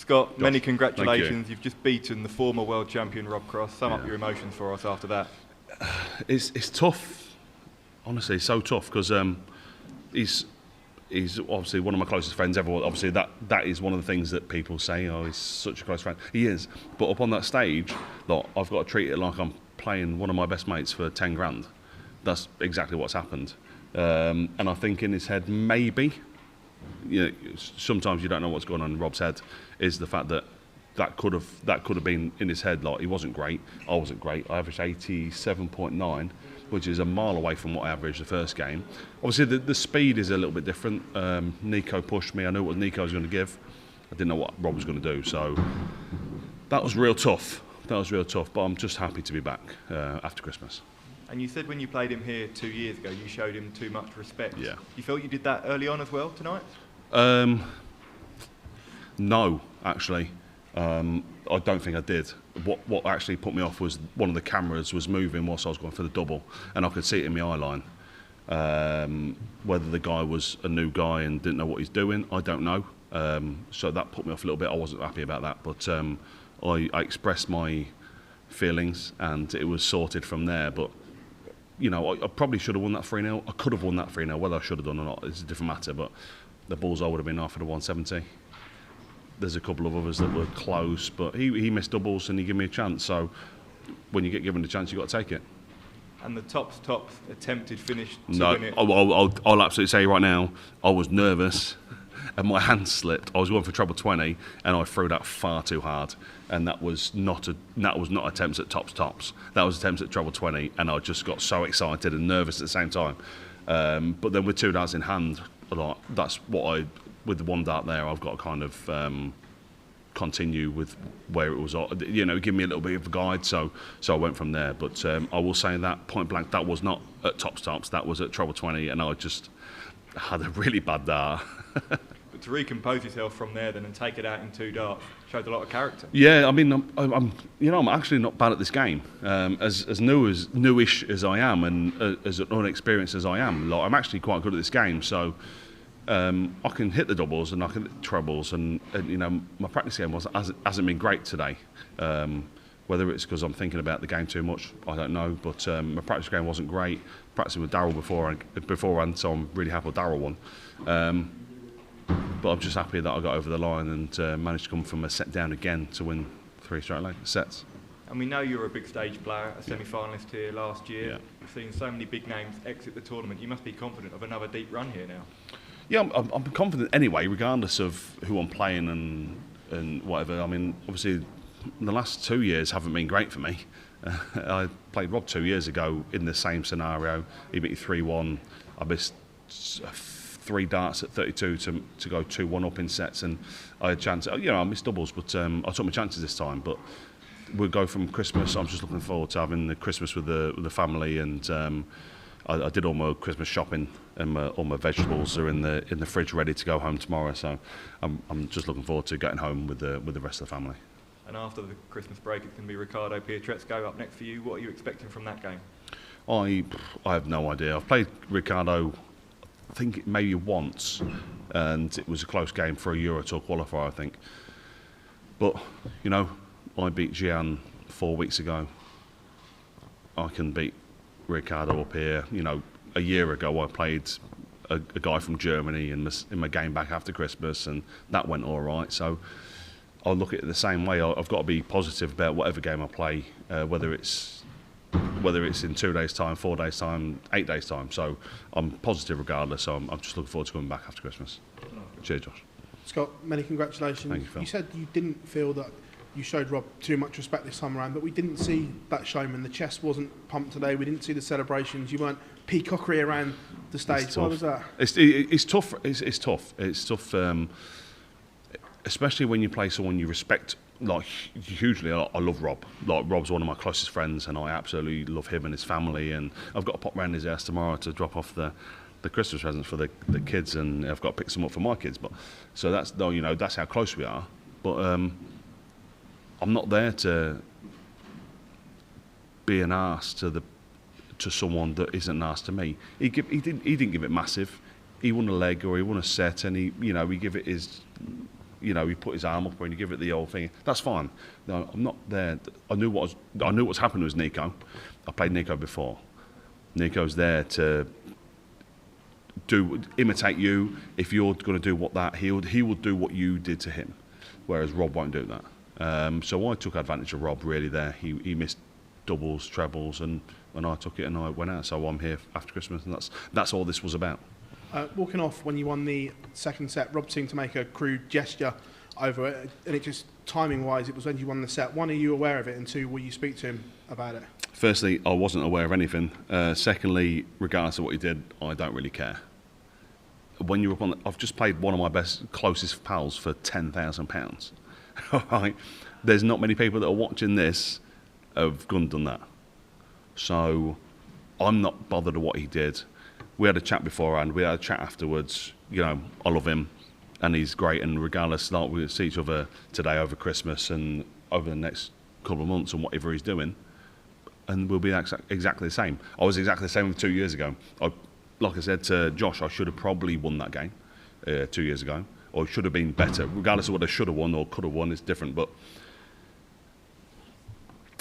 Scott, many Josh, congratulations. You've just beaten the former world champion Rob Cross. Sum up your emotions for us after that. It's tough, honestly, so tough, because he's obviously one of my closest friends. Everyone, obviously, that is one of the things that people say. Oh, he's such a close friend. He is, but up on that stage, look, I've got to treat it like I'm playing one of my best mates for 10 grand. That's exactly what's happened. And I think in his head, maybe, you know, sometimes you don't know what's going on in Rob's head, is the fact that could have been in his head. Like, he wasn't great, I wasn't great. I averaged 87.9, which is a mile away from what I averaged the first game. Obviously, the speed is a little bit different. Nico pushed me. I knew what Nico was going to give. I didn't know what Rob was going to do. So that was real tough. But I'm just happy to be back after Christmas. And you said when you played him here 2 years ago, you showed him too much respect. Yeah. You felt you did that early on as well tonight? No, actually. I don't think I did. What actually put me off was one of the cameras was moving whilst I was going for the double, and I could see it in my eye line. Whether the guy was a new guy and didn't know what he's doing, I don't know. So that put me off a little bit. I wasn't happy about that, but I expressed my feelings, and it was sorted from there. But you know, I probably should have won that 3-0. I could have won that 3-0. Whether I should have done or not, it's a different matter. But the bullseye would have been after the 170. There's a couple of others that were close, but he missed doubles and he gave me a chance. So when you get given a chance, you've got to take it. And the top attempted finish to No, win it. I'll absolutely say right now, I was nervous and my hand slipped. I was going for treble 20 and I threw that far too hard. And that was not attempts at tops. That was attempts at treble 20, and I just got so excited and nervous at the same time. But then with 2 darts in hand, that's what with the 1 dart there, I've got to kind of continue with where it was. You know, give me a little bit of a guide, so I went from there. But I will say that point blank, that was not at tops. That was at treble 20, and I just had a really bad dart. But to recompose yourself from there then and take it out in 2 darts showed a lot of character. Yeah, I mean, I'm actually not bad at this game. As newish as I am, and as unexperienced as I am, like, I'm actually quite good at this game. So I can hit the doubles and I can hit the trebles, and you know, my practice game hasn't been great today. Whether it's because I'm thinking about the game too much, I don't know. But my practice game wasn't great. Practicing with Daryl beforehand, so I'm really happy with Daryl won. But I'm just happy that I got over the line and managed to come from a set down again to win 3 straight sets. And we know you're a big stage player, a semi-finalist here last year. Yeah. You've seen so many big names exit the tournament. You must be confident of another deep run here now. Yeah, I'm confident anyway, regardless of who I'm playing and whatever. I mean, obviously, the last 2 years haven't been great for me. I played Rob 2 years ago in the same scenario. He beat 3-1. I missed 3 darts at 32 to go 2-1 up in sets, and I had a chance. You know, I missed doubles, but I took my chances this time. But we'll go from Christmas. I'm just looking forward to having the Christmas with the family, and I did all my Christmas shopping, and all my vegetables are in the fridge ready to go home tomorrow. So I'm just looking forward to getting home with the rest of the family. And after the Christmas break, it's going to be Ricardo Pietreczko up next for you. What are you expecting from that game? I have no idea. I've played Ricardo, I think maybe once, and it was a close game for a Euro Tour qualifier, I think. But you know, I beat Gian 4 weeks ago. I can beat Ricardo up here. You know, a year ago I played a guy from Germany in my game back after Christmas, and that went all right. So I'll look at it the same way. I've got to be positive about whatever game I play, whether it's in 2 days' time, 4 days' time, 8 days' time. So I'm positive regardless. So I'm just looking forward to coming back after Christmas. Cheers, Josh. Scott, many congratulations. Thank you, Phil. You said you didn't feel that you showed Rob too much respect this time around, but we didn't see that showman. The chest wasn't pumped today. We didn't see the celebrations. You weren't peacockery around the stage. Why was that? It's tough. It's tough. It's tough, especially when you play someone you respect like hugely. I love Rob. Like, Rob's one of my closest friends, and I absolutely love him and his family. And I've got to pop round his house tomorrow to drop off the Christmas presents for the kids, and I've got to pick some up for my kids. But so that's how close we are. But I'm not there to be an arse to someone that isn't an arse to me. He didn't give it massive. He won a leg or he won a set, and he gave it his you know, he put his arm up and you give it the old thing. That's fine. No, I'm not there. I knew what's happened was Nico. I played Nico before. Nico's there to imitate you. If you're going to do he will do what you did to him, whereas Rob won't do that. So I took advantage of Rob really there. He missed doubles, trebles, and I took it and I went out. So I'm here after Christmas, and that's all this was about. Walking off when you won the second set, Rob seemed to make a crude gesture over it, and it just timing-wise, it was when you won the set. One, are you aware of it, and two, will you speak to him about it? Firstly, I wasn't aware of anything. Secondly, regardless of what he did, I don't really care. When you're up on, I've just played one of my closest pals for £10,000. Right? There's not many people that are watching this have gone and done that. So I'm not bothered of what he did. We had a chat beforehand. We had a chat afterwards. You know, I love him, and he's great. And regardless, like we'll see each other today over Christmas and over the next couple of months and whatever he's doing, and we'll be exactly the same. I was exactly the same 2 years ago. Like I said to Josh, I should have probably won that game 2 years ago, or should have been better. Regardless of what I should have won or could have won, it's different. But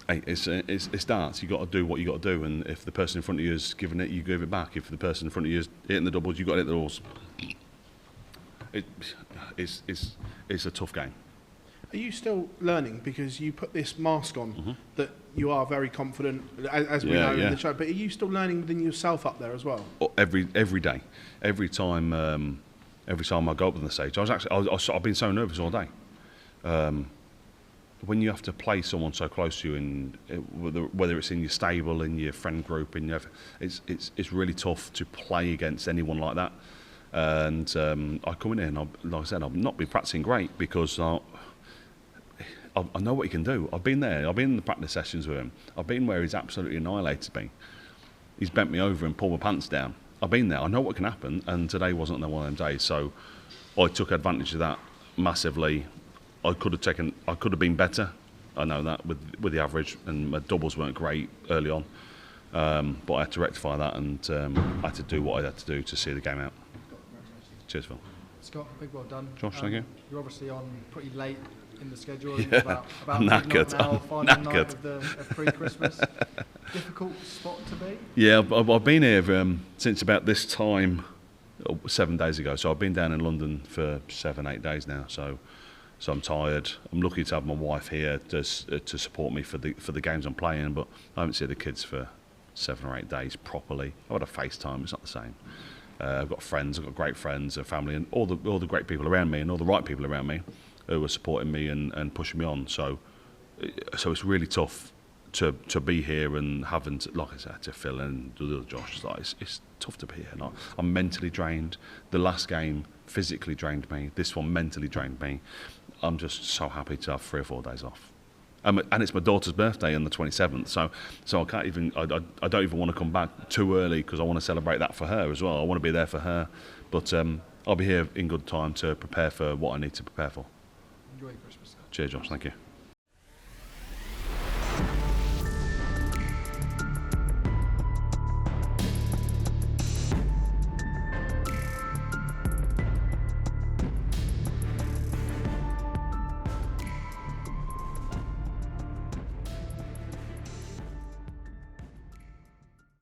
hey, it's darts. You got to do what you got to do, and if the person in front of you is giving it, you give it back. If the person in front of you is hitting the doubles, you got to hit the doubles. It's a tough game. Are you still learning, because you put this mask on that you are very confident, as we know in the show, but are you still learning within yourself up there as well? Every day, every time I go up on the stage, I've been so nervous all day. When you have to play someone so close to you, and whether it's in your stable, in your friend group, it's really tough to play against anyone like that. And I come in here, and like I said, I've not been practicing great because I know what he can do. I've been there. I've been in the practice sessions with him. I've been where he's absolutely annihilated me. He's bent me over and pulled my pants down. I've been there. I know what can happen, and today wasn't one of them days. So I took advantage of that massively. I could have been better. I know that with the average, and my doubles weren't great early on. But I had to rectify that, and I had to do what I had to do to see the game out. Cheers, Phil. Scott, big well done. Josh, thank you. You're obviously on pretty late in the schedule. Yeah, about I'm knackered. Now, final night Knackered. of pre-Christmas. Difficult spot to be? Yeah, I've been here since about this time 7 days ago. So I've been down in London for 7-8 days now. So I'm tired. I'm lucky to have my wife here to support me for the games I'm playing, but I haven't seen the kids for 7 or 8 days properly. I've had a FaceTime. It's not the same. I've got friends. I've got great friends and family, and all the great people around me, and all the right people around me who are supporting me and pushing me on. So it's really tough to be here and having to, like I said, to Phil and the little Josh. It's tough to be here. And I'm mentally drained. The last game physically drained me. This one mentally drained me. I'm just so happy to have 3 or 4 days off. And it's my daughter's birthday on the 27th, so I can't even. I don't even want to come back too early because I want to celebrate that for her as well. I want to be there for her, but I'll be here in good time to prepare for what I need to prepare for. Enjoy Christmas. Cheers, Josh. Thank you.